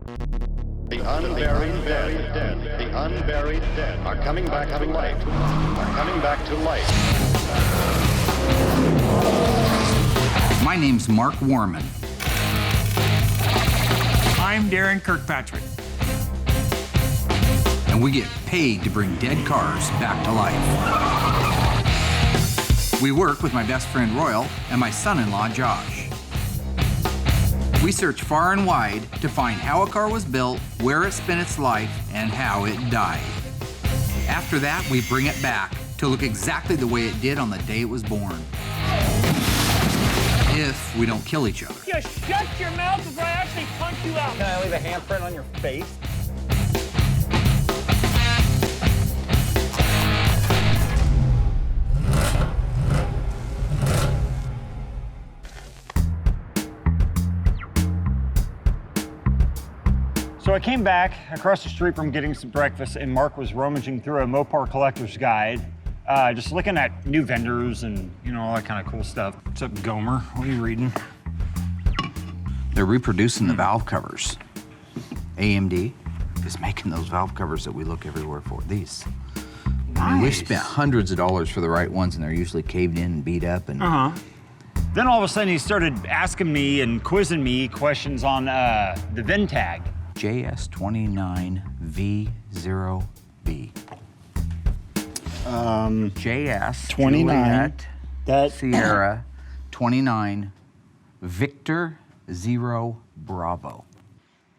The unburied dead, the unburied dead are coming back to life, are coming back to life. My name's Mark Warman. I'm Darren Kirkpatrick. And we get paid to bring dead cars back to life. We work with my best friend Royal and my son-in-law Josh. We search far and wide to find how a car was built, where it spent its life, and how it died. After that, we bring it back to look exactly the way it did on the day it was born. If we don't kill each other. You shut your mouth before I actually punch you out. Can I leave a handprint on your face? So I came back across the street from getting some breakfast, and Mark was rummaging through a Mopar collector's guide, just looking at new vendors and, you know, all that kind of cool stuff. What's up, Gomer? What are you reading? They're reproducing the valve covers. AMD is making those valve covers that we look everywhere for. These. I mean, we've spent hundreds of dollars for the right ones, and they're usually caved in and beat up. And Then all of a sudden he started asking me and quizzing me questions on the VIN tag. JS29V0B. JS 29. Juliet, Sierra 29 Victor 0 Bravo.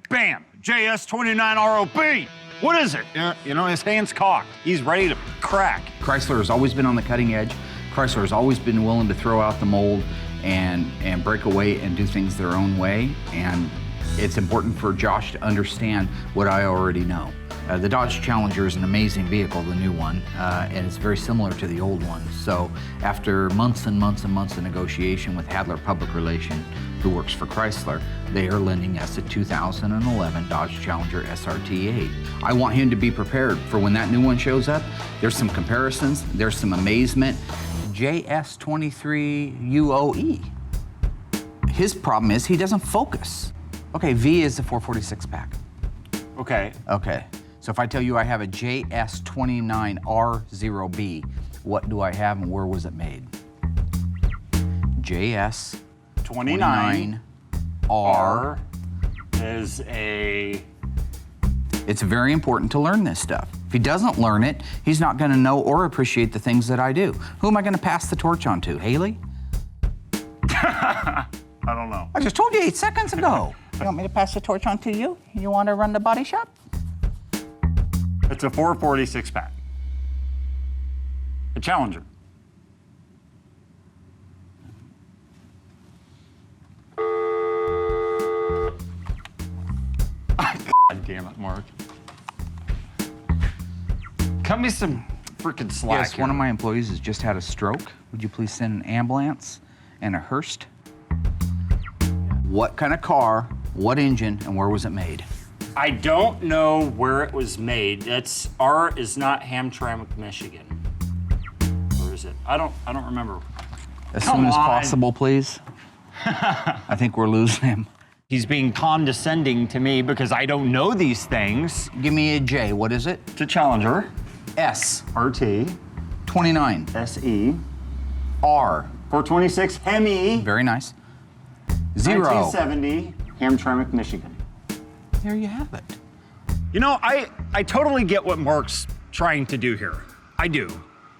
Bam! JS29ROB! What is it? You know, his hand's cocked. He's ready to crack. Chrysler has always been on the cutting edge. Chrysler has always been willing to throw out the mold and break away and do things their own way. And it's important for Josh to understand what I already know. The Dodge Challenger is an amazing vehicle, the new one, and it's very similar to the old one. So after months and months and months of negotiation with Hadler Public Relation, who works for Chrysler, they are lending us a 2011 Dodge Challenger SRT8. I want him to be prepared for when that new one shows up. There's some comparisons, there's some amazement. JS23UOE. His problem is he doesn't focus. Okay, V is the 446 pack. Okay. Okay, so if I tell you I have a JS29R0B, what do I have and where was it made? JS29R is a... It's very important to learn this stuff. If he doesn't learn it, he's not gonna know or appreciate the things that I do. Who am I gonna pass the torch on to, Haley? I don't know. I just told you 8 seconds ago. You want me to pass the torch on to you? You want to run the body shop? It's a 446 pack. A Challenger. God damn it, Mark. Cut me some freaking slack. Yes, here. one of my employees has just had a stroke. Would you please send an ambulance and a hearse? What kind of car, what engine, and where was it made? I don't know where it was made. R is not Hamtramck, Michigan. Where is it? I don't remember. As soon as possible, please. I think we're losing him. He's being condescending to me because I don't know these things. Give me a J. What is it? It's a Challenger. S. RT. 29. SE. R. 426 Hemi. Very nice. 0. 1970 Hamtramck, Michigan. There you have it. You know, I totally get what Mark's trying to do here. I do.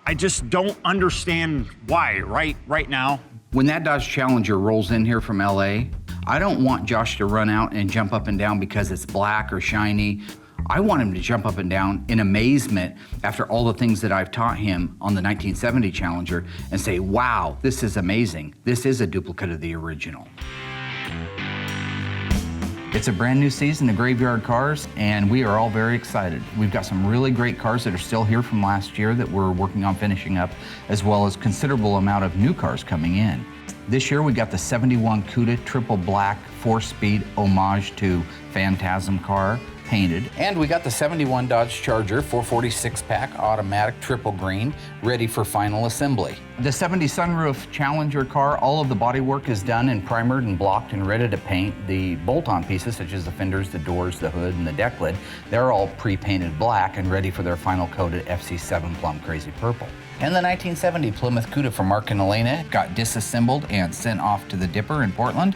I just don't understand why right now. When that Dodge Challenger rolls in here from LA, I don't want Josh to run out and jump up and down because it's black or shiny. I want him to jump up and down in amazement after all the things that I've taught him on the 1970 Challenger and say, wow, this is amazing. This is a duplicate of the original. It's a brand new season of Graveyard Cars, and we are all very excited. We've got some really great cars that are still here from last year that we're working on finishing up, as well as considerable amount of new cars coming in. This year we got the 71 Cuda triple black 4-speed homage to Phantasm car painted. And we got the 71 Dodge Charger 446 pack automatic triple green ready for final assembly. The 70 sunroof Challenger car, all of the bodywork is done and primered and blocked and ready to paint. The bolt-on pieces, such as the fenders, the doors, the hood, and the deck lid, they're all pre-painted black and ready for their final coat at FC7 Plum Crazy Purple. And the 1970 Plymouth Cuda from Mark and Elena got disassembled and sent off to the Dipper in Portland.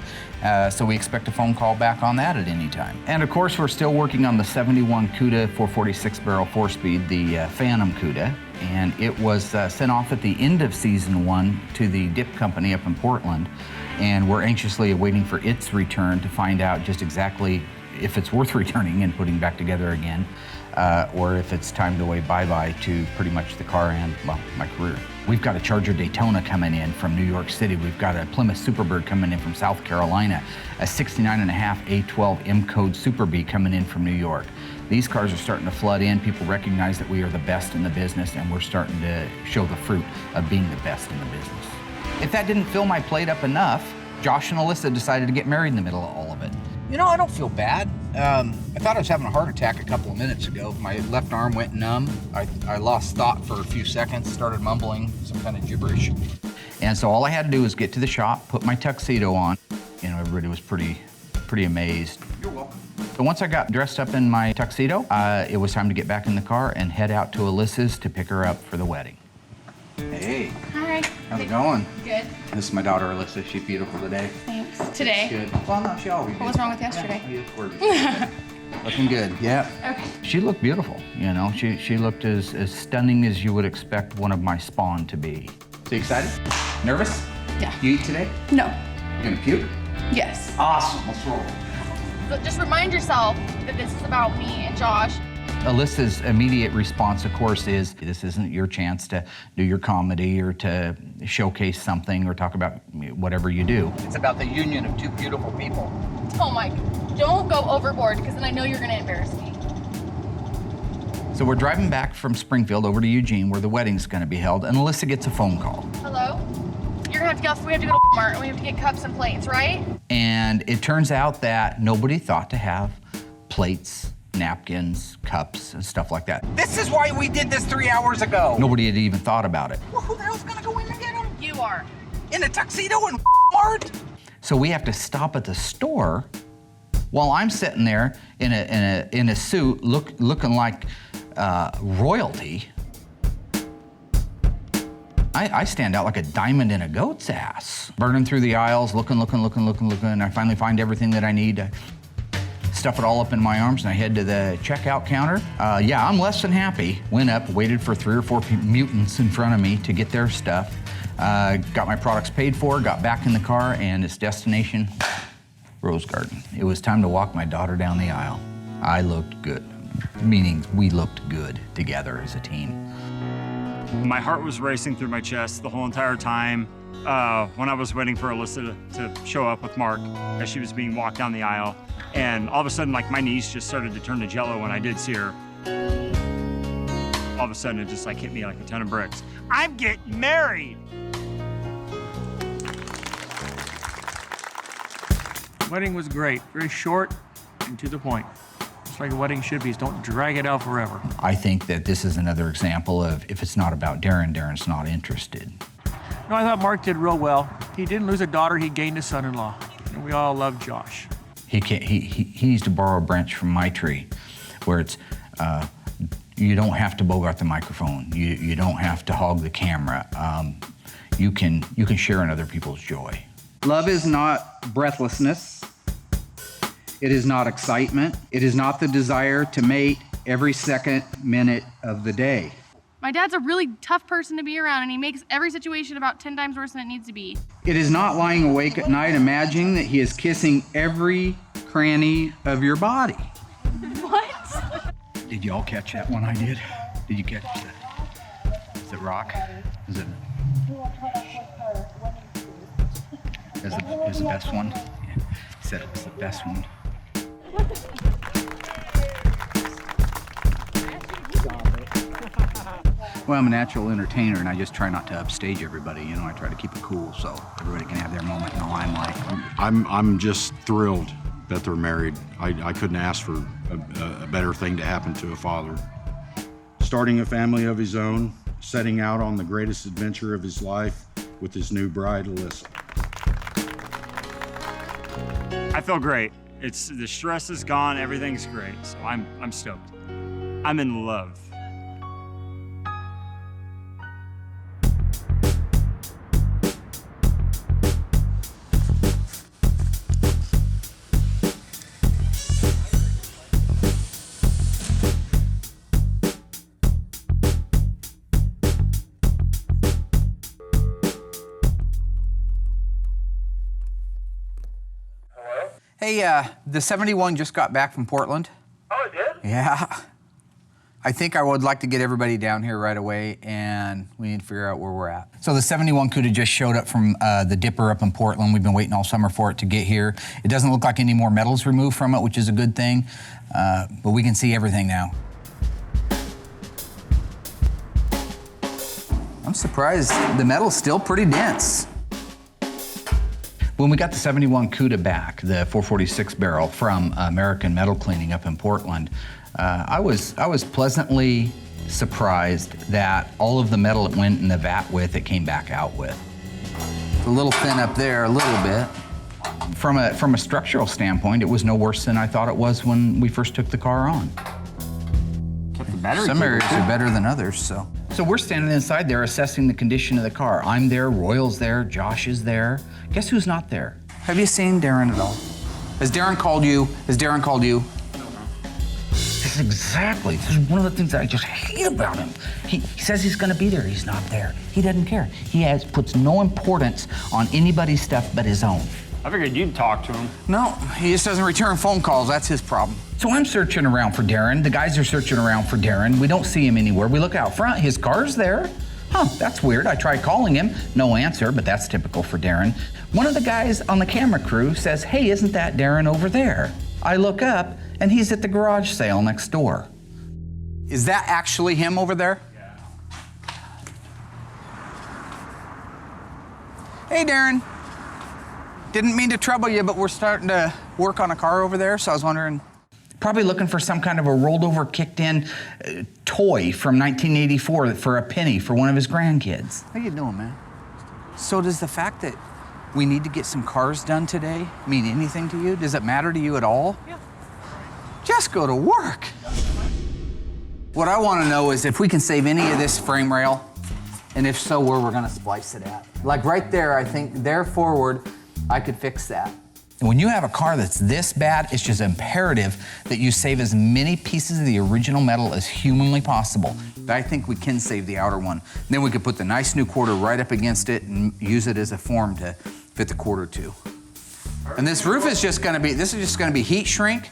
So we expect a phone call back on that at any time. And of course, we're still working on the 71 Cuda 446 barrel 4-speed, the Phantom Cuda. And it was sent off at the end of season 1 to the Dip Company up in Portland. And we're anxiously awaiting for its return to find out just exactly if it's worth returning and putting back together again, or if it's time to wave bye-bye to pretty much the car and, well, my career. We've got a Charger Daytona coming in from New York City. We've got a Plymouth Superbird coming in from South Carolina, a 69.5 A12 M-Code Super B coming in from New York. These cars are starting to flood in. People recognize that we are the best in the business, and we're starting to show the fruit of being the best in the business. If that didn't fill my plate up enough, Josh and Alyssa decided to get married in the middle of all of it. You know, I don't feel bad. I thought I was having a heart attack a couple of minutes ago. My left arm went numb. I lost thought for a few seconds, started mumbling some kind of gibberish. And so all I had to do was get to the shop, put my tuxedo on. You know, everybody was pretty amazed. You're welcome. So once I got dressed up in my tuxedo, it was time to get back in the car and head out to Alyssa's to pick her up for the wedding. Hey, Hi. How's it going? Good. This is my daughter, Alyssa. She's beautiful today. Thanks. Today. Good. Well, no, she always What was wrong with yesterday? Yeah, you look gorgeous. Looking good, yeah. Okay. She looked beautiful, you know. She looked as stunning as you would expect one of my spawn to be. So you excited? Nervous? Yeah. You eat today? No. You gonna puke? Yes. Awesome, let's roll. So just remind yourself that this is about me and Josh. Alyssa's immediate response, of course, is this isn't your chance to do your comedy or to showcase something or talk about whatever you do. it's about the union of two beautiful people. Oh, Mike, don't go overboard because then I know you're going to embarrass me. So we're driving back from Springfield over to Eugene where the wedding's going to be held, and Alyssa gets a phone call. Hello? You're going to have to go, we have to go to Walmart and we have to get cups and plates, right? And it turns out that nobody thought to have plates, napkins, cups, and stuff like that. This is why we did this 3 hours ago. Nobody had even thought about it. Well, who the hell's gonna go in and get them? You are. In a tuxedo and Walmart? So we have to stop at the store while I'm sitting there in a suit looking like royalty. I stand out like a diamond in a goat's ass. Burning through the aisles, looking. I finally find everything that I need. I stuff it all up in my arms and I head to the checkout counter. Yeah, I'm less than happy. Went up, waited for 3 or 4 mutants in front of me to get their stuff. Got my products paid for, got back in the car, and its destination, Rose Garden. It was time to walk my daughter down the aisle. I looked good, meaning we looked good together as a team. My heart was racing through my chest the whole entire time when I was waiting for Alyssa to show up with Mark as she was being walked down the aisle. And all of a sudden, like, my knees just started to turn to jello when I did see her. All of a sudden, it just like hit me like a ton of bricks. I'm getting married! Wedding was great. Very short and to the point. Just like a wedding should be. Don't drag it out forever. I think that this is another example of if it's not about Darren, Darren's not interested. No, I thought Mark did real well. He didn't lose a daughter, he gained a son-in-law. And we all love Josh. He needs to borrow a branch from my tree where it's, you don't have to bogart the microphone. You don't have to hog the camera. You can share in other people's joy. Love is not breathlessness. It is not excitement. It is not the desire to mate every second, minute of the day. My dad's a really tough person to be around and he makes every situation about 10 times worse than it needs to be. It is not lying awake at night imagining that he is kissing every cranny of your body. What? Did y'all catch that one I did? Did you catch that? Is it rock? Is it? Is the best one? Yeah. He said it was the best one. Well, I'm a natural entertainer and I just try not to upstage everybody. You know, I try to keep it cool so everybody can have their moment in the limelight. I'm just thrilled that they're married. I couldn't ask for a better thing to happen to a father. Starting a family of his own, setting out on the greatest adventure of his life with his new bride, Alyssa. I feel great. The stress is gone, everything's great. So I'm stoked. I'm in love. Hey, the 71 just got back from Portland. Oh, it did? Yeah. I think I would like to get everybody down here right away, and we need to figure out where we're at. So the 71 Cuda just showed up from the Dipper up in Portland. We've been waiting all summer for it to get here. It doesn't look like any more metal's removed from it, which is a good thing, but we can see everything now. I'm surprised the metal's still pretty dense. When we got the 71 Cuda back, the 446 barrel from American Metal Cleaning up in Portland, I was pleasantly surprised that all of the metal it went in the vat with, it came back out with. A little thin up there, a little bit. From a structural standpoint, it was no worse than I thought it was when we first took the car on. Kept the battery Some cable, areas too. are better than others, so. So we're standing inside there assessing the condition of the car. I'm there, Royal's there, Josh is there. Guess who's not there? Have you seen Darren at all? Has Darren called you? Has Darren called you? This is one of the things that I just hate about him. He says he's gonna be there, he's not there. He doesn't care. He puts no importance on anybody's stuff but his own. I figured you'd talk to him. No, he just doesn't return phone calls, that's his problem. So I'm searching around for Darren. The guys are searching around for Darren. We don't see him anywhere. We look out front, his car's there. Huh, that's weird. I tried calling him, no answer, but that's typical for Darren. One of the guys on the camera crew says, hey, isn't that Darren over there? I look up, and he's at the garage sale next door. Is that actually him over there? Yeah. Hey, Darren. Didn't mean to trouble you, but we're starting to work on a car over there, so I was wondering, probably looking for some kind of a rolled over, kicked in toy from 1984 for a penny for one of his grandkids. How you doing, man? So does the fact that we need to get some cars done today mean anything to you? Does it matter to you at all? Yeah. Just go to work. What I want to know is if we can save any of this frame rail, and if so, where we're gonna splice it at. Like right there, I think there forward, I could fix that. And when you have a car that's this bad, it's just imperative that you save as many pieces of the original metal as humanly possible. But I think we can save the outer one. Then we could put the nice new quarter right up against it and use it as a form to fit the quarter too. And this roof is just gonna be heat shrink,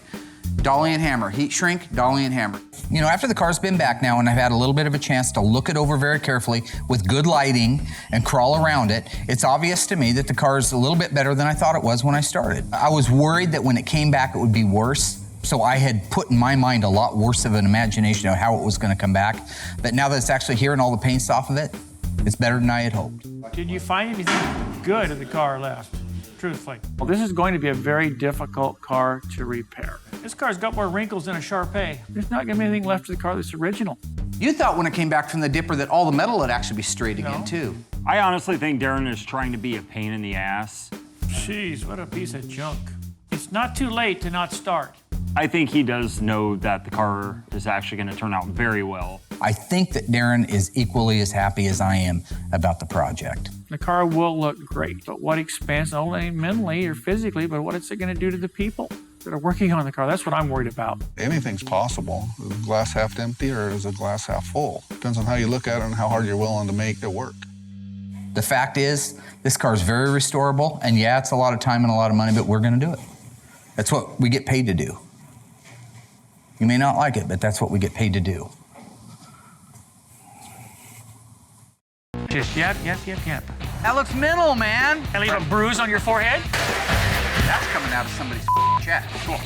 dolly and hammer, heat shrink, dolly and hammer. You know, after the car's been back now and I've had a little bit of a chance to look it over very carefully with good lighting and crawl around it, it's obvious to me that the car is a little bit better than I thought it was when I started. I was worried that when it came back it would be worse, so I had put in my mind a lot worse of an imagination of how it was gonna come back. But now that it's actually here and all the paint's off of it, it's better than I had hoped. Did you find anything good in the car left? Truthfully. Well, this is going to be a very difficult car to repair. This car's got more wrinkles than a Shar-Pei. There's not gonna be anything left of the car that's original. You thought when it came back from the Dipper that all the metal would actually be straight again too. I honestly think Darren is trying to be a pain in the ass. Jeez, what a piece of junk. It's not too late to not start. I think he does know that the car is actually gonna turn out very well. I think that Darren is equally as happy as I am about the project. The car will look great, but what expands, not only mentally or physically, but what is it gonna do to the people that are working on the car? That's what I'm worried about. Anything's possible. Is the glass half empty or is the glass half full? Depends on how you look at it and how hard you're willing to make it work. The fact is, this car is very restorable, and yeah, it's a lot of time and a lot of money, but we're gonna do it. That's what we get paid to do. You may not like it, but that's what we get paid to do. Just yep. That looks mental, man. And leave a bruise on your forehead? That's coming out of somebody's chest. Cool.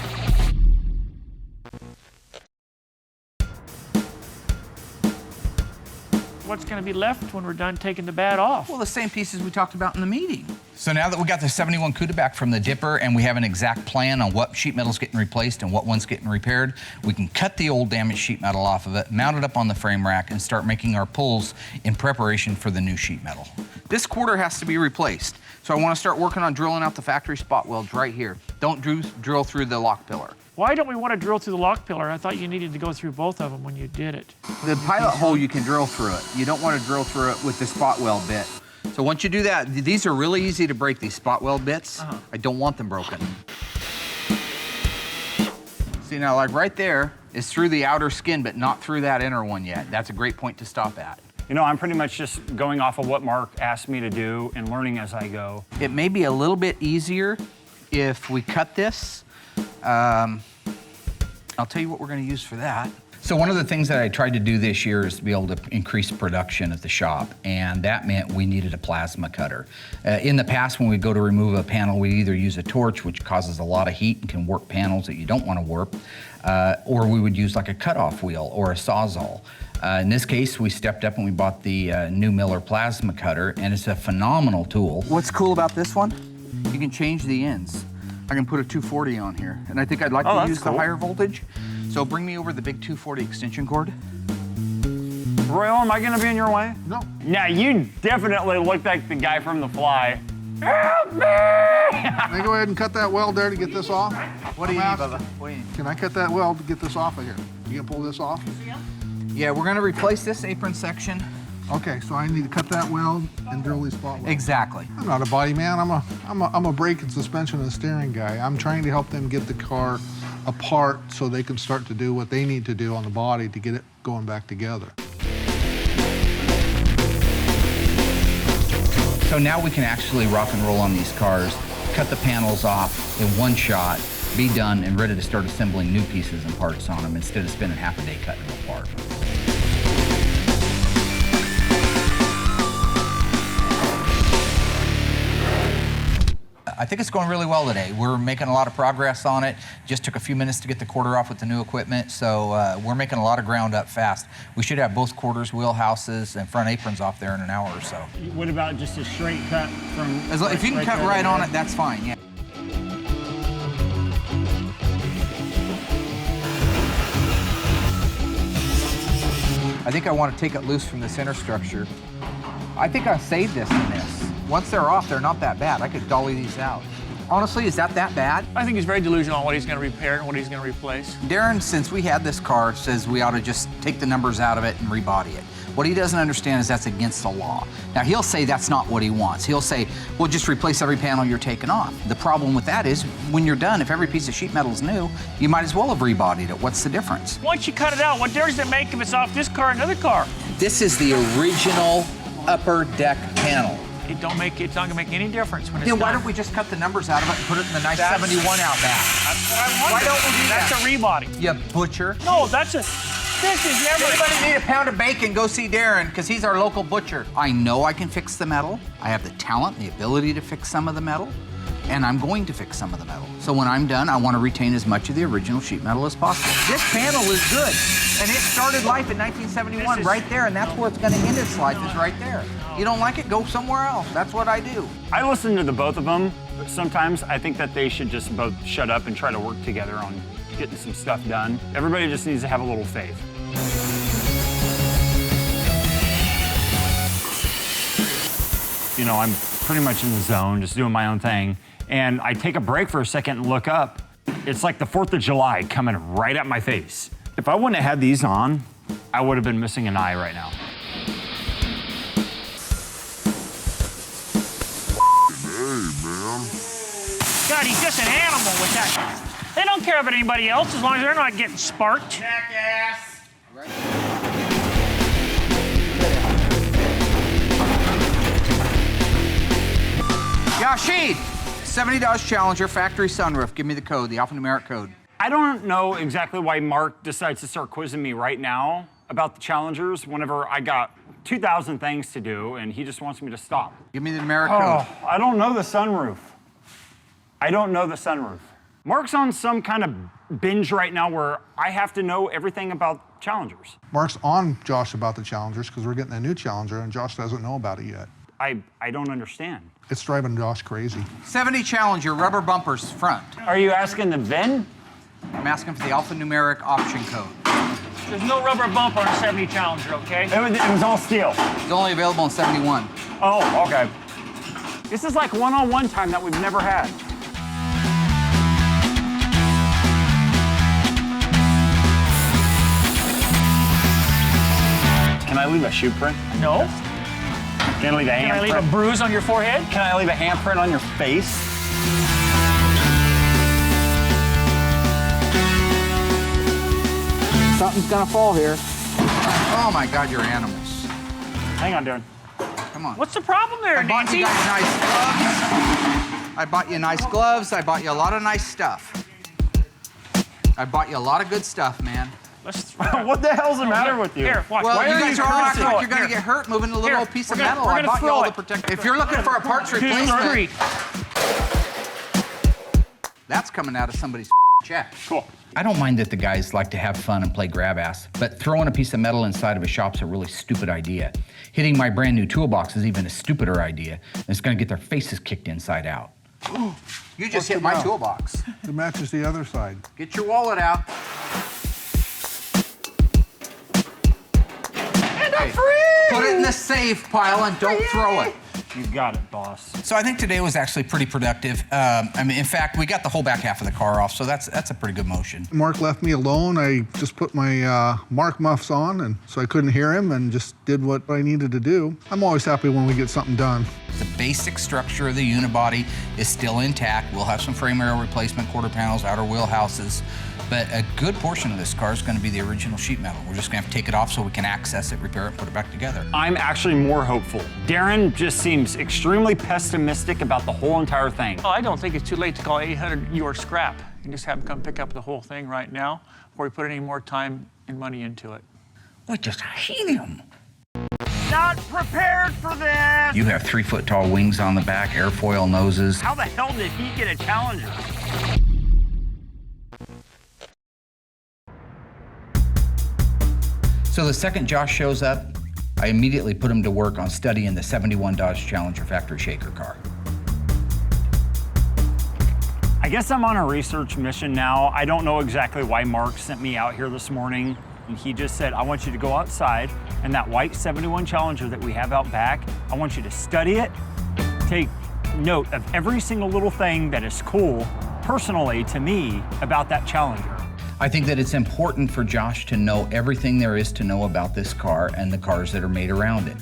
what's going to be left when we're done taking the bad off? Well, the same pieces we talked about in the meeting. So now that we got the 71 Cuda back from the dipper and we have an exact plan on what sheet metal's getting replaced and what one's getting repaired, we can cut the old damaged sheet metal off of it, mount it up on the frame rack, and start making our pulls in preparation for the new sheet metal. This quarter has to be replaced, so I want to start working on drilling out the factory spot welds right here. Don't drill through the lock pillar. Why don't we want to drill through the lock pillar? I thought you needed to go through both of them when you did it. The pilot hole, you can drill through it. You don't want to drill through it with the spot weld bit. So once you do that, these are really easy to break, these spot weld bits. I don't want them broken. See now, like right there is through the outer skin, but not through that inner one yet. That's a great point to stop at. You know, I'm pretty much just going off of what Mark asked me to do and learning as I go. It may be a little bit easier if we cut this. I'll tell you what we're going to use for that. So one of the things that I tried to do this year is to be able to increase production at the shop, and that meant we needed a plasma cutter. In the past, when we go to remove a panel, we either use a torch, which causes a lot of heat and can warp panels that you don't want to warp, or we would use like a cutoff wheel or a Sawzall. In this case, we stepped up and we bought the new Miller plasma cutter, and it's a phenomenal tool. What's cool about this one? You can change the ends. I can put a 240 on here, and I think I'd like to use the higher voltage. So bring me over the big 240 extension cord. Royal, am I gonna be in your way? No. Now, you definitely look like the guy from The Fly. Help me! Can I go ahead and cut that weld there to get this off? What do you need, Bubba? What do you need? Can I cut that weld to get this off of here? You gonna pull this off? Yeah, we're gonna replace this apron section. Okay, so I need to cut that weld and drill these spot welds. Exactly. I'm not a body man. I'm a brake and suspension and steering guy. I'm trying to help them get the car apart so they can start to do what they need to do on the body to get it going back together. So now we can actually rock and roll on these cars, cut the panels off in one shot, be done and ready to start assembling new pieces and parts on them instead of spending half a day cutting them apart. I think it's going really well today. We're making a lot of progress on it. Just took a few minutes to get the quarter off with the new equipment, so we're making a lot of ground up fast. We should have both quarters, wheelhouses, and front aprons off there in an hour or so. What about just a straight cut from... If you can cut right on it, that's fine, yeah. I think I want to take it loose from the center structure. I think I'll save this in this. Once they're off, they're not that bad. I could dolly these out. Honestly, is that bad? I think he's very delusional on what he's going to repair and what he's going to replace. Darren, since we had this car, says we ought to just take the numbers out of it and rebody it. What he doesn't understand is that's against the law. Now, he'll say that's not what he wants. He'll say, well, just replace every panel you're taking off. The problem with that is when you're done, if every piece of sheet metal is new, you might as well have rebodied it. What's the difference? Once you cut it out, what difference does it make if it's off this car or another car? This is the original upper deck panel. It's not gonna make any difference when it's Then done. why don't we just cut the numbers out of it and put it in the nice 71 out back? That's what I wanted. Why don't we do That's that? a rebody. You butcher. No, this is never... Anybody need a pound of bacon, go see Darren, because he's our local butcher. I know I can fix the metal. I have the talent and the ability to fix some of the metal, and I'm going to fix some of the metal. So when I'm done, I want to retain as much of the original sheet metal as possible. This panel is good, and it started life in 1971 right there, and that's where it's going to end its life, is right there. You don't like it, go somewhere else. That's what I do. I listen to the both of them, but sometimes I think that they should just both shut up and try to work together on getting some stuff done. Everybody just needs to have a little faith. You know, I'm pretty much in the zone, just doing my own thing, and I take a break for a second and look up. It's like the 4th of July coming right at my face. If I wouldn't have had these on, I would have been missing an eye right now. God, he's just an animal with that. They don't care about anybody else as long as they're not getting sparked. Jackass! Yashid, 70 Dodge Challenger, factory sunroof. Give me the code, the alphanumeric code. I don't know exactly why Mark decides to start quizzing me right now about the Challengers whenever I got 2,000 things to do and he just wants me to stop. Give me the numeric code. I don't know the sunroof. I don't know the sunroof. Mark's on some kind of binge right now where I have to know everything about Challengers. Mark's on Josh about the Challengers because we're getting a new Challenger and Josh doesn't know about it yet. I don't understand. It's driving Josh crazy. 70 Challenger, rubber bumpers front. Are you asking the VIN? I'm asking for the alphanumeric option code. There's no rubber bump on a 70 Challenger, okay? It was all steel. It's only available in 71. Oh, okay. This is like one-on-one time that we've never had. Can I leave a shoe print? No. Can I leave a Can I handprint? leave a bruise on your forehead? Can I leave a handprint on your face? Something's gonna fall here. Oh my God, you're animals. Hang on, Darren. Come on. What's the problem there, I bought Nancy? you guys nice gloves. I bought you nice gloves. I bought you a lot of nice stuff. I bought you a lot of good stuff, man. Let's What the hell's the matter with you? Here, watch. Well, Why you are guys are all acting throw like it? you're gonna Here. get hurt moving a little Here, old piece of we're gonna- metal. we're I gonna bought you all throw the it. protect. If you're looking for a parts 2, replacement, 3. that's coming out of somebody's check. Cool. I don't mind that the guys like to have fun and play grab ass, but throwing a piece of metal inside of a shop's a really stupid idea. Hitting my brand new toolbox is even a stupider idea, and it's gonna get their faces kicked inside out. You just hit my about? toolbox. It matches the other side. Get your wallet out. Hey, put it in the safe pile and don't throw it. You got it, boss. So I think today was actually pretty productive. I mean, in fact, we got the whole back half of the car off, so that's a pretty good motion. Mark left me alone. I just put my Mark muffs on, and so I couldn't hear him and just did what I needed to do. I'm always happy when we get something done. The basic structure of the unibody is still intact. We'll have some frame rail replacement, quarter panels, outer wheel houses, but a good portion of this car is going to be the original sheet metal. We're just going to have to take it off so we can access it, repair it, put it back together. I'm actually more hopeful. Darren just seems extremely pessimistic about the whole entire thing. Oh, I don't think it's too late to call 800 your scrap. You can just have them come pick up the whole thing right now before we put any more time and money into it. I just hate him. Not prepared for this! You have 3-foot tall wings on the back, airfoil noses. How the hell did he get a Challenger? So the second Josh shows up, I immediately put him to work on studying the 71 Dodge Challenger factory shaker car. I guess I'm on a research mission now. I don't know exactly why Mark sent me out here this morning. And he just said, I want you to go outside and that white 71 Challenger that we have out back, I want you to study it, take note of every single little thing that is cool, personally to me, about that Challenger. I think that it's important for Josh to know everything there is to know about this car and the cars that are made around it.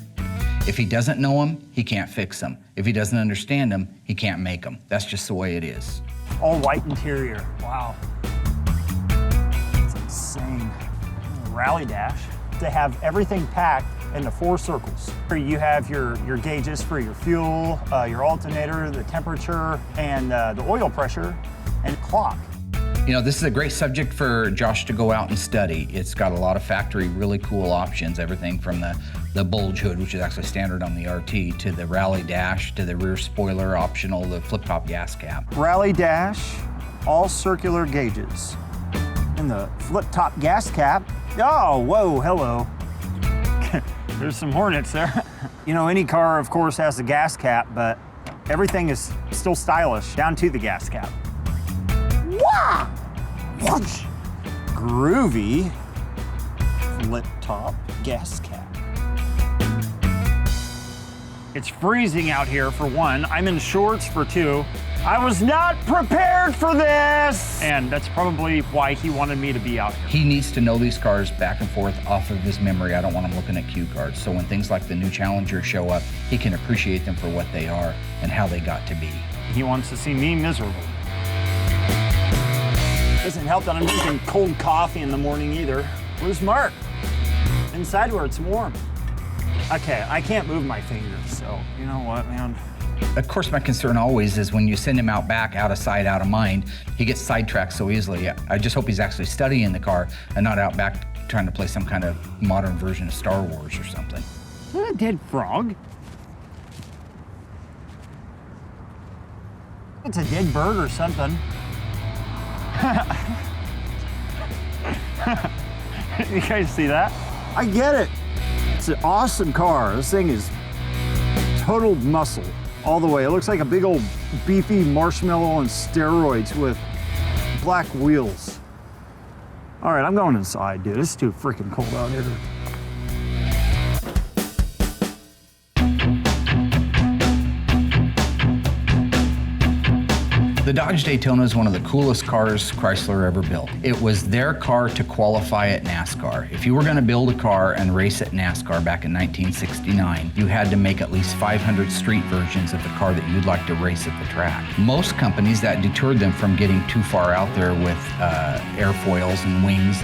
If he doesn't know them, he can't fix them. If he doesn't understand them, he can't make them. That's just the way it is. All white interior, wow. It's insane. Rally dash to have everything packed into 4 circles. Here you have your gauges for your fuel, your alternator, the temperature, and the oil pressure, and clock. You know, this is a great subject for Josh to go out and study. It's got a lot of factory really cool options, everything from the bulge hood, which is actually standard on the RT, to the rally dash, to the rear spoiler optional, the flip-top gas cap. Rally dash, all circular gauges. And the flip-top gas cap. Oh, whoa, hello. There's some Hornets there. You know, any car, of course, has a gas cap, but everything is still stylish, down to the gas cap. Wow! Whoosh! Groovy flip-top gas cap. It's freezing out here for one. I'm in shorts for 2. I was not prepared for this! And that's probably why he wanted me to be out here. He needs to know these cars back and forth off of his memory. I don't want him looking at cue cards. So when things like the new Challenger show up, he can appreciate them for what they are and how they got to be. He wants to see me miserable. Doesn't help that I'm drinking cold coffee in the morning either. Where's Mark? Inside where it's warm. Okay, I can't move my fingers, so you know what, man? Of course, my concern always is when you send him out back, out of sight, out of mind, he gets sidetracked so easily. I just hope he's actually studying the car and not out back trying to play some kind of modern version of Star Wars or something. Is that a dead frog? It's a dead bird or something. You guys see that? I get it. It's an awesome car. This thing is total muscle all the way. It looks like a big old beefy marshmallow on steroids with black wheels. All right, I'm going inside, dude. It's too freaking cold out here. The Dodge Daytona is one of the coolest cars Chrysler ever built. It was their car to qualify at NASCAR. If you were going to build a car and race at NASCAR back in 1969, you had to make at least 500 street versions of the car that you'd like to race at the track. Most companies, that deterred them from getting too far out there with airfoils and wings,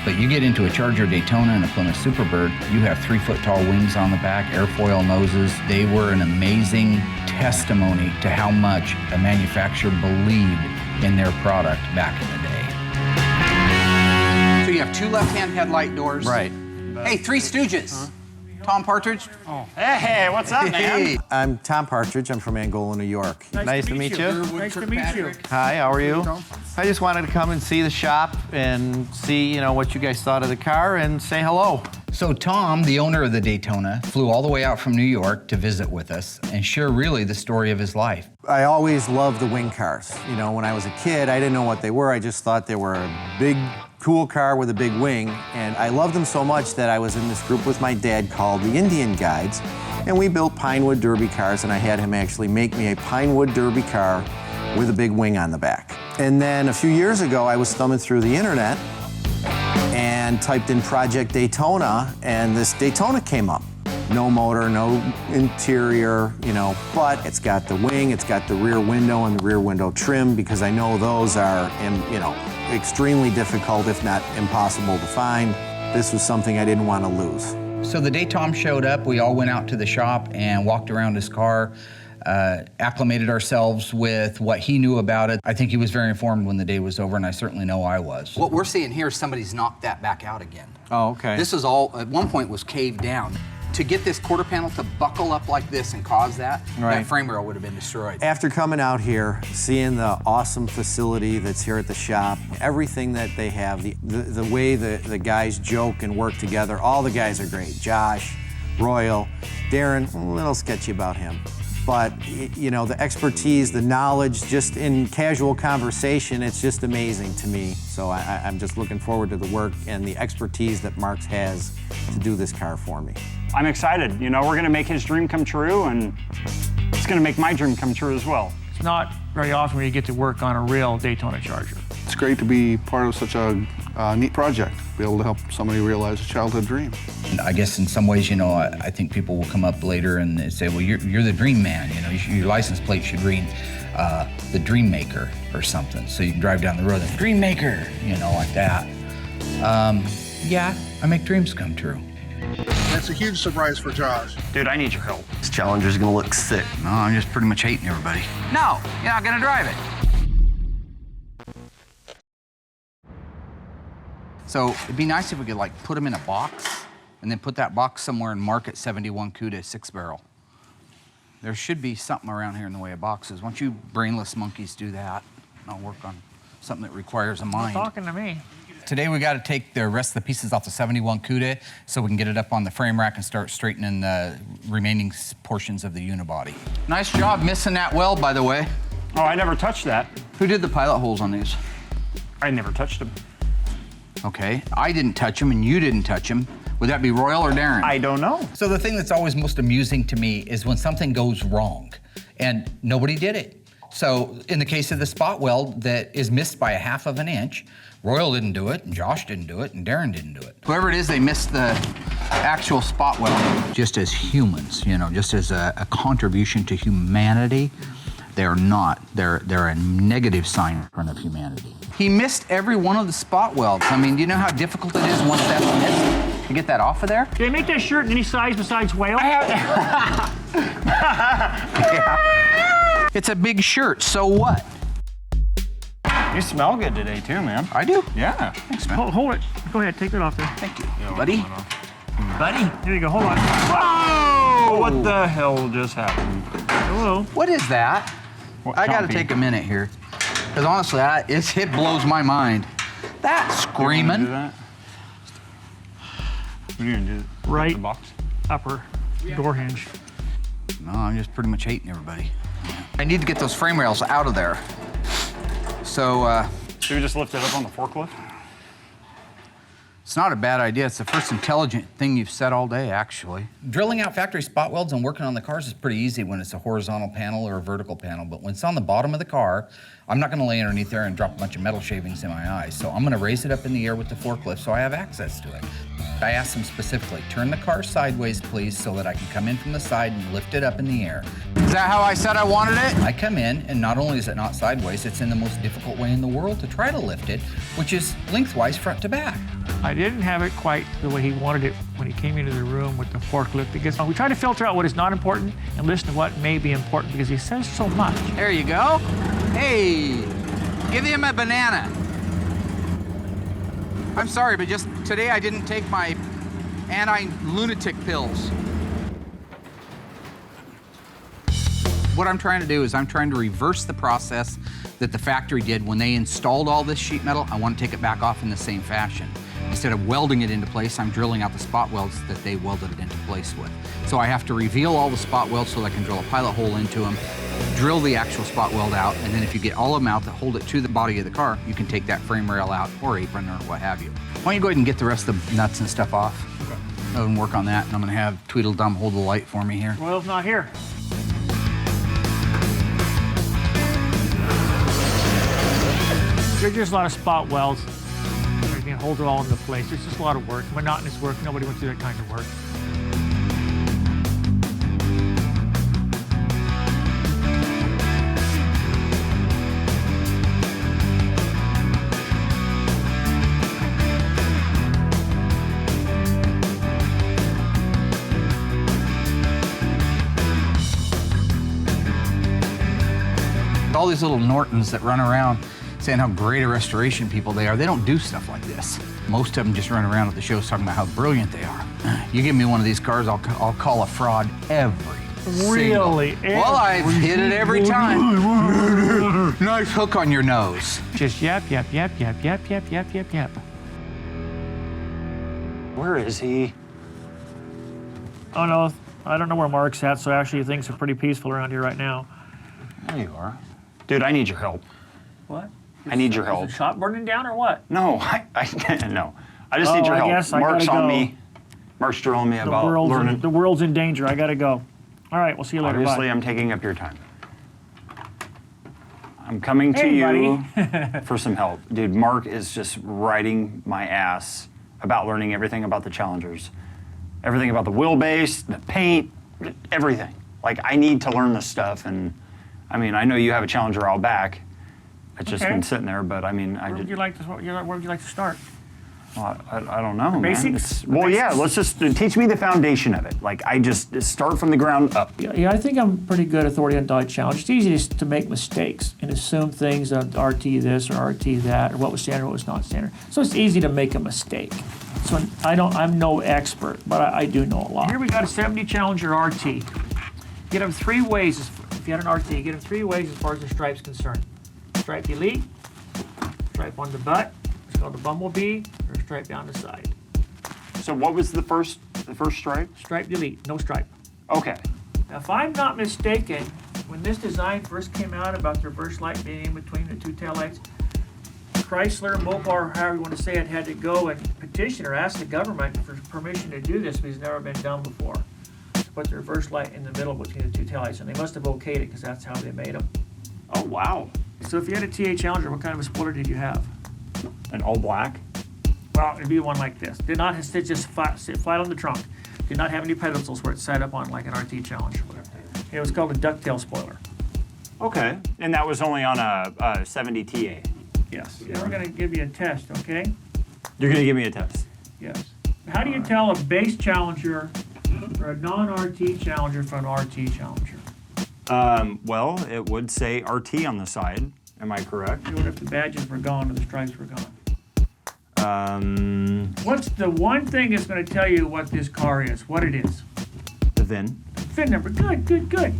but you get into a Charger Daytona and a Plymouth Superbird, you have 3-foot-tall wings on the back, airfoil noses. They were an amazing testimony to how much a manufacturer believed in their product back in the day. So you have 2 left-hand headlight doors. Right. Hey, Three Stooges. Tom Partridge. Oh. Hey, what's up, man? Hey. I'm Tom Partridge. I'm from Angola, New York. Nice to meet you. Nice to meet you. Hi, how are you? I just wanted to come and see the shop and see, what you guys thought of the car and say hello. So Tom, the owner of the Daytona, flew all the way out from New York to visit with us and share really the story of his life. I always loved the wing cars. When I was a kid, I didn't know what they were. I just thought they were a big, cool car with a big wing. And I loved them so much that I was in this group with my dad called the Indian Guides. And we built Pinewood Derby cars, and I had him actually make me a Pinewood Derby car with a big wing on the back. And then a few years ago, I was thumbing through the internet and typed in Project Daytona, and this Daytona came up. No motor, no interior, but it's got the wing, it's got the rear window and the rear window trim, because I know those are, extremely difficult, if not impossible to find. This was something I didn't want to lose. So the day Tom showed up, we all went out to the shop and walked around his car, acclimated ourselves with what he knew about it. I think he was very informed when the day was over, and I certainly know I was. What we're seeing here is somebody's knocked that back out again. Oh, okay. This is all, at one point, was caved down. To get this quarter panel to buckle up like this and cause that, that frame rail would have been destroyed. After coming out here, seeing the awesome facility that's here at the shop, everything that they have, the way the guys joke and work together, all the guys are great. Josh, Royal, Darren, a little sketchy about him. But, the expertise, the knowledge, just in casual conversation, it's just amazing to me. So I'm just looking forward to the work and the expertise that Marks has to do this car for me. I'm excited. We're going to make his dream come true, and it's going to make my dream come true as well. It's not very often when you get to work on a real Daytona Charger. It's great to be part of such a neat project, be able to help somebody realize a childhood dream. I guess in some ways, I think people will come up later and they say, well, you're the dream man. Your license plate should read the Dream Maker or something. So you can drive down the road and Dream Maker, like that. Yeah, I make dreams come true. It's a huge surprise for Josh. Dude, I need your help. This Challenger's gonna look sick. No, I'm just pretty much hating everybody. No, you're not gonna drive it. So it'd be nice if we could put them in a box and then put that box somewhere and mark it 71 Cuda 6-barrel. There should be something around here in the way of boxes. Why don't you brainless monkeys do that? I'll work on something that requires a mind. You're talking to me. Today we got to take the rest of the pieces off the 71 Cuda so we can get it up on the frame rack and start straightening the remaining portions of the unibody. Nice job missing that weld, by the way. Oh, I never touched that. Who did the pilot holes on these? I never touched them. Okay, I didn't touch them and you didn't touch them. Would that be Royal or Darren? I don't know. So the thing that's always most amusing to me is when something goes wrong and nobody did it. So in the case of the spot weld that is missed by 1/2 of an inch, Royal didn't do it, and Josh didn't do it, and Darren didn't do it. Whoever it is, they missed the actual spot weld. Just as humans, just as a contribution to humanity, they're not. They're a negative sign in front of humanity. He missed every one of the spot welds. I mean, do you know how difficult it is once that's missed to get that off of there? Can I make that shirt in any size besides whale? Yeah. It's a big shirt, so what? You smell good today, too, man. I do? Yeah. Thanks, man. Hold it. Go ahead, take it off there. Thank you. Buddy? Buddy. Here you go, hold on. Oh! What the hell just happened? Hello. What is that? I gotta take a minute here. Because honestly, it blows my mind. That screaming. What are you gonna do? Right The box? upper door hinge. No, I'm just pretty much hating everybody. I need to get those frame rails out of there. So, Should we just lift it up on the forklift? It's not a bad idea. It's the first intelligent thing you've said all day, actually. drilling out factory spot welds and working on the cars is pretty easy when it's a horizontal panel or a vertical panel, but when it's on the bottom of the car, I'm not gonna lay underneath there and drop a bunch of metal shavings in my eyes. So I'm gonna raise it up in the air with the forklift so I have access to it. I asked them specifically, turn the car sideways, please, so that I can come in from the side and lift it up in the air. Is that how I said I wanted it? I come in, and not only is it not sideways, it's in the most difficult way in the world to try to lift it, which is lengthwise front to back. I didn't have it quite the way he wanted it when he came into the room with the forklift because we try to filter out what is not important and listen to what may be important because he says so much. There you go. Hey, give him a banana. I'm sorry, but just today I didn't take my anti-lunatic pills. What I'm trying to do is I'm trying to reverse the process that the factory did when they installed all this sheet metal. I want to take it back off in the same fashion. Instead of welding it into place, I'm drilling out the spot welds that they welded it into place with. So I have to reveal all the spot welds so that I can drill a pilot hole into them, drill the actual spot weld out, and then if you get all of them out that hold it to the body of the car, you can take that frame rail out or apron or what have you. Why don't you go ahead and get the rest of the nuts and stuff off? Okay. Go and work on that, and I'm gonna have Tweedledum hold the light for me here. Royal's not here. There's just a lot of spot welds. You can hold it all into place. It's just a lot of work, monotonous work. Nobody wants to do that kind of work. All these little Nortons that run around saying how great a restoration people they are, they don't do stuff like this. Most of them just run around at the shows talking about how brilliant they are. You give me one of these cars, I'll call a fraud every Really? single. Well, I've hit it every time. Nice hook on your nose. Just yap, yap, yap, yap, yap, yap, yap, yap, yap. Where is he? Oh no, I don't know where Mark's at, so actually things are pretty peaceful around here right now. There you are. Dude, I need your help. What? I need your help. Is the shop burning down or what? No, no. I just need your help. I guess I Mark's gotta on go. me. Mark's drilling me about learning. The world's in danger. I gotta go. All right, we'll see you later. Obviously, Bye. I'm taking up your time. I'm coming to Hey, you buddy. for some help. Dude, Mark is just riding my ass about learning everything about the Challengers. Everything about the wheelbase, the paint, everything. Like, I need to learn this stuff, and I mean, I know you have a Challenger out back. It's just been sitting there, but I mean, Where would you like to start? Well, I don't know, man. Basics? Well, yeah, Basics? let's just teach me the foundation of it. Like, I just start from the ground up. Yeah, I think I'm pretty good authority on Dodge Challenger. It's easy to make mistakes and assume things on RT this or RT that, or what was standard, what was not standard. So it's easy to make a mistake. So I'm no expert, but I do know a lot. Here we got a 70 Challenger RT. Get them three ways. If you had an RT, get them three ways as far as the stripe's concerned. Stripe elite, stripe on the butt, it's called the bumblebee, or stripe down the side. So what was the first stripe? Stripe elite, no stripe. Okay. Now, if I'm not mistaken, when this design first came out about the reverse light being in between the two taillights, Chrysler, Mopar, however you want to say it, had to go and petition or ask the government for permission to do this because it's never been done before. To put the reverse light in the middle between the two taillights, and they must have okayed it because that's how they made them. Oh, wow. So if you had a TA Challenger, what kind of a spoiler did you have? An all black? Well, it'd be one like this. Did not sit just sit flat on the trunk. Did not have any pedestals where it's set up on like an RT Challenger. It was called a ducktail spoiler. Okay. And that was only on a 70 TA? Yes. Now we're going to give you a test, okay? You're going to give me a test? Yes. How do you tell a base Challenger or a non-RT Challenger from an RT Challenger? Well, it would say RT on the side. Am I correct? What if the badges were gone or the stripes were gone? What's the one thing that's going to tell you what this car is, what it is? The VIN. VIN number. Good, good, good.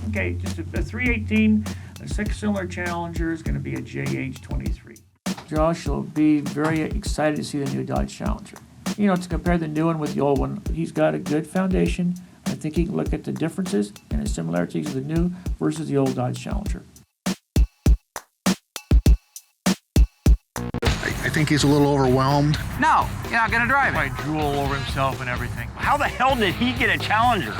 Okay, just a 318, a six-cylinder Challenger is going to be a JH23. Josh will be very excited to see the new Dodge Challenger. you know, to compare the new one with the old one. He's got a good foundation. I think he can look at the differences and the similarities of the new versus the old Dodge Challenger. I think he's a little overwhelmed. No, you're not gonna drive it. Might drool over himself and everything. How the hell did he get a Challenger?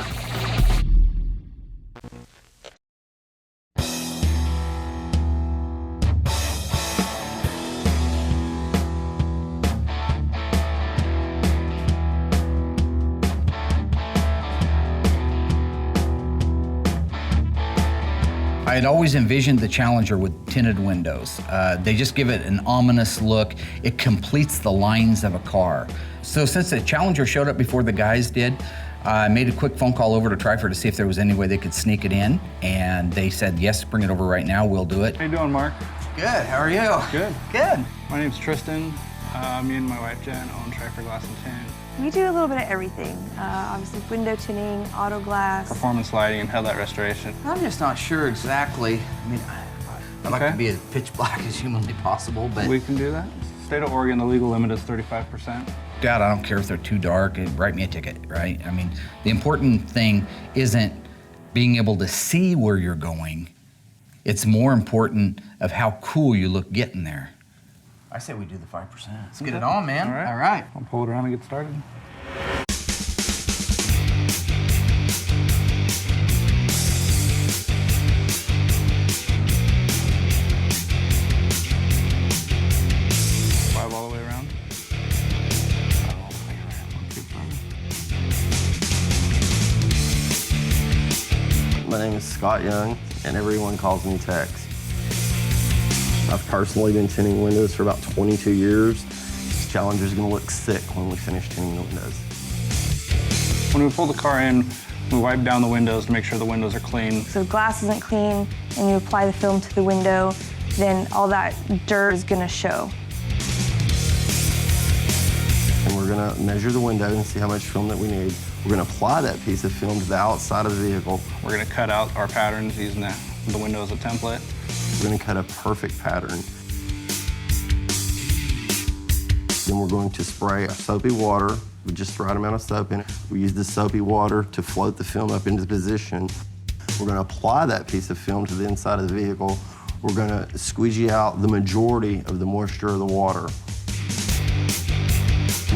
I had always envisioned the Challenger with tinted windows. They just give it an ominous look. It completes the lines of a car. So since the Challenger showed up before the guys did, I made a quick phone call over to Trifer to see if there was any way they could sneak it in. And they said, yes, bring it over right now, we'll do it. How you doing, Mark? Good, how are you? Good. Good. My name's Tristan. Me and my wife Jen own Trifer Glass and Tint. We do a little bit of everything. Obviously window tinting, auto glass. Performance lighting and headlight restoration. I'm just not sure exactly. I mean, I'd like to be as pitch black as humanly possible, but... We can do that. State of Oregon, the legal limit is 35%. Dad, I don't care if they're too dark, write me a ticket, right? I mean, the important thing isn't being able to see where you're going. It's more important of how cool you look getting there. I say we do the 5%. Let's get it on, man. All right. All right. I'll pull it around and get started. Five all the way around. All the way around. My name is Scott Young, and everyone calls me Tex. I've personally been tinting windows for about 22 years. This Challenger's gonna look sick when we finish tinting the windows. When we pull the car in, we wipe down the windows to make sure the windows are clean. So the glass isn't clean and you apply the film to the window, then all that dirt is gonna show. And we're gonna measure the window and see how much film that we need. We're gonna apply that piece of film to the outside of the vehicle. We're gonna cut out our patterns using the window as a template. We're gonna cut a perfect pattern. Then we're going to spray a soapy water with just the right amount of soap in it. We use the soapy water to float the film up into position. We're gonna apply that piece of film to the inside of the vehicle. We're gonna squeegee out the majority of the moisture of the water.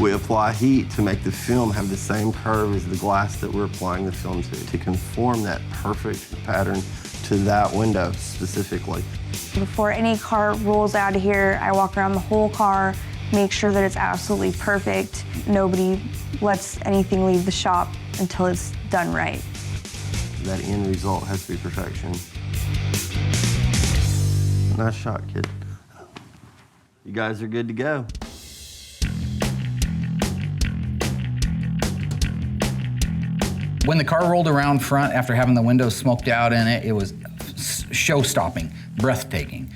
We apply heat to make the film have the same curve as the glass that we're applying the film to conform that perfect pattern to that window specifically. Before any car rolls out of here, I walk around the whole car, make sure that it's absolutely perfect. Nobody lets anything leave the shop until it's done right. That end result has to be perfection. Nice shot, kid. You guys are good to go. When the car rolled around front after having the windows smoked out in it, it was show-stopping, breathtaking.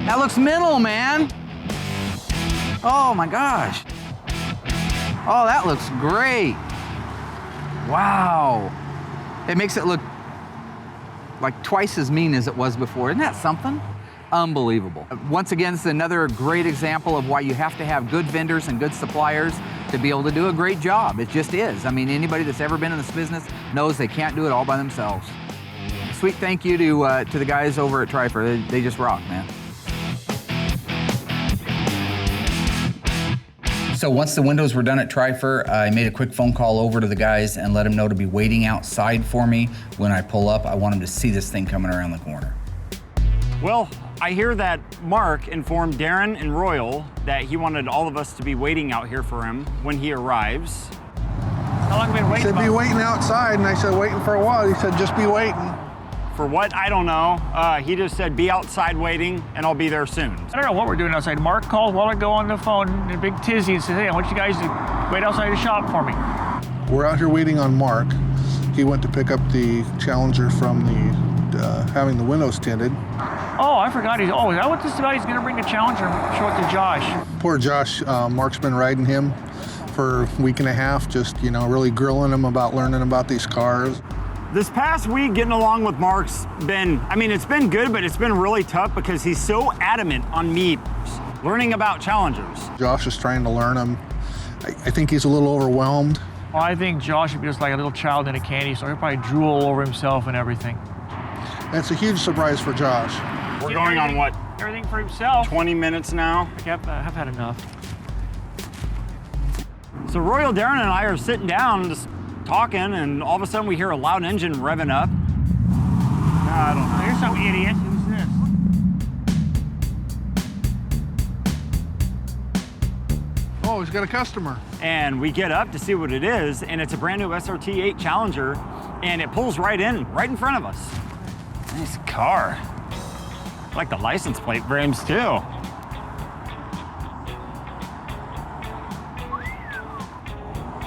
That looks mental, man. Oh my gosh. Oh, that looks great. Wow. It makes it look like twice as mean as it was before. Isn't that something? Unbelievable. Once again, it's another great example of why you have to have good vendors and good suppliers to be able to do a great job. It just is. I mean, anybody that's ever been in this business knows they can't do it all by themselves. Sweet thank you to the guys over at Trifer. They just rock, man. So once the windows were done at Trifer, I made a quick phone call over to the guys and let them know to be waiting outside for me. When I pull up, I want them to see this thing coming around the corner. Well, I hear that Mark informed Darren and Royal that he wanted all of us to be waiting out here for him when he arrives. How long have you been He waiting? said, be waiting outside, and I said, waiting for a while. He said, just be waiting. For what? I don't know. He just said, be outside waiting, and I'll be there soon. I don't know what we're doing outside. Mark called while I go on the phone in a big tizzy and said, hey, I want you guys to wait outside the shop for me. We're out here waiting on Mark. He went to pick up the Challenger from having the windows tinted. Oh, I forgot. Is that what this is about? He's going to bring the Challenger and show it to Josh. Poor Josh, Mark's been riding him for a week and a half, just, really grilling him about learning about these cars. This past week, getting along with Mark's been, I mean, it's been good, but it's been really tough because he's so adamant on me learning about Challengers. Josh is trying to learn them. I think he's a little overwhelmed. Well, I think Josh would be just like a little child in a candy store. He'll probably drool all over himself and everything. That's a huge surprise for Josh. We're going on what? Everything for himself. 20 minutes now. Yep, I've had enough. So Royal Darren and I are sitting down, just talking, and all of a sudden we hear a loud engine revving up. I don't know. Here's some idiot. Who's this? Oh, he's got a customer. And we get up to see what it is, and it's a brand new SRT8 Challenger, and it pulls right in front of us. Nice car. I like the license plate frames too.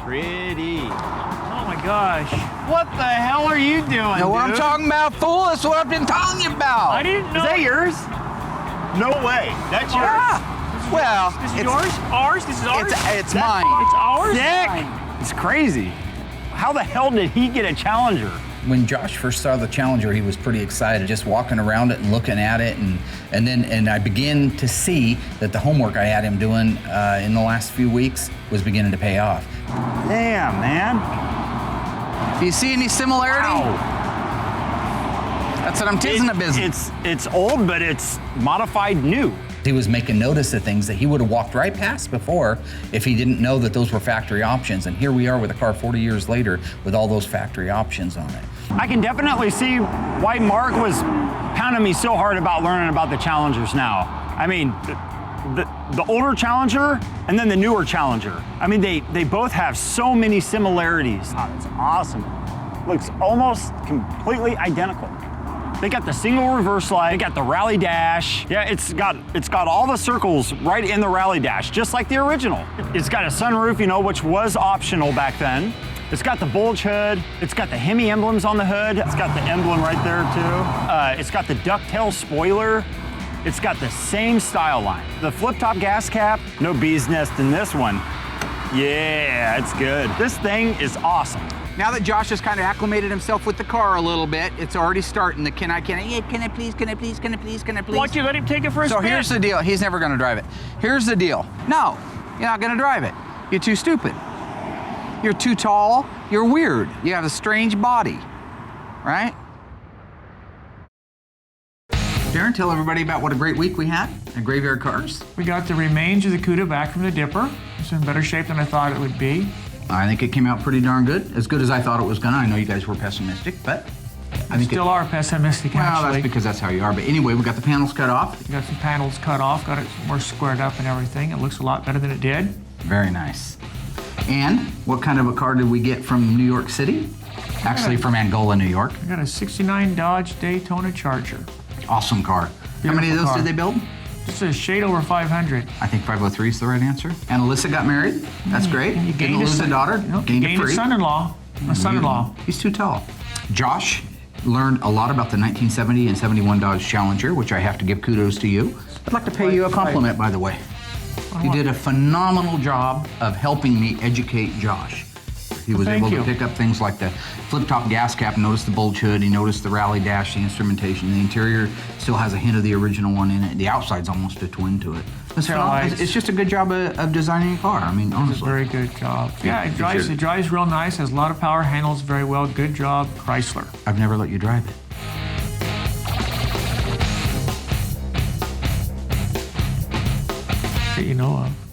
Pretty. Oh my gosh. What the hell are you doing, Know what I'm dude? talking about, fool? That's what I've been telling you about. I didn't know. Is that yours? No way. That's yours. Yeah. Well, This is yours? Ours? This is ours? It's mine. It's ours? Sick. It's crazy. How the hell did he get a Challenger? When Josh first saw the Challenger, he was pretty excited, just walking around it and looking at it, and I began to see that the homework I had him doing in the last few weeks was beginning to pay off. Damn, man. Do you see any similarity? Wow. That's what I'm teasing the business. It's old, but it's modified new. He was making notice of things that he would have walked right past before if he didn't know that those were factory options. And here we are with a car 40 years later with all those factory options on it. I can definitely see why Mark was pounding me so hard about learning about the Challengers now. I mean, the older Challenger and then the newer Challenger. I mean, they both have so many similarities. Oh, it's awesome. Looks almost completely identical. They got the single reverse light, they got the rally dash. Yeah, it's got all the circles right in the rally dash, just like the original. It's got a sunroof, you know, which was optional back then. It's got the bulge hood. It's got the Hemi emblems on the hood. It's got the emblem right there too. It's got the ducktail spoiler. It's got the same style line. The flip-top gas cap, no bee's nest in this one. Yeah, it's good. This thing is awesome. Now that Josh has kind of acclimated himself with the car a little bit, it's already starting the can I please? Why don't you let him take it for a So spin? here's the deal. He's never going to drive it. Here's the deal. No, you're not going to drive it. You're too stupid. You're too tall. You're weird. You have a strange body, right? Darren, tell everybody about what a great week we had at Graveyard Cars. We got the remains of the Cuda back from the Dipper. It's in better shape than I thought it would be. I think it came out pretty darn good. As good as I thought it was gonna. I know you guys were pessimistic, but I think Still are pessimistic, well, actually. that's because that's how you are. But anyway, we got the panels cut off. We got some panels cut off, got it more squared up and everything. It looks a lot better than it did. Very nice. And what kind of a car did we get from New York City? Actually, from Angola, New York. I got a '69 Dodge Daytona Charger. Awesome car. How many of those did they build? Just a shade over 500. I think 503 is the right answer. And Alyssa got married. That's great. And you Didn't gained lose a daughter. Gained a a free. son-in-law. A son-in-law. He's too tall. Josh learned a lot about the 1970 and 71 Dodge Challenger, which I have to give kudos to you. I'd like to pay you a compliment, by the way. You did a phenomenal job of helping me educate Josh. He was able to pick up things like the flip-top gas cap, notice the bulge hood, he noticed the rally dash, the instrumentation. The interior still has a hint of the original one in it. The outside's almost a twin to it. It's just a good job of designing a car. I mean, honestly. It's a very good job. Yeah, it drives real nice, has a lot of power, handles very well. Good job, Chrysler. I've never let you drive it. That you know of.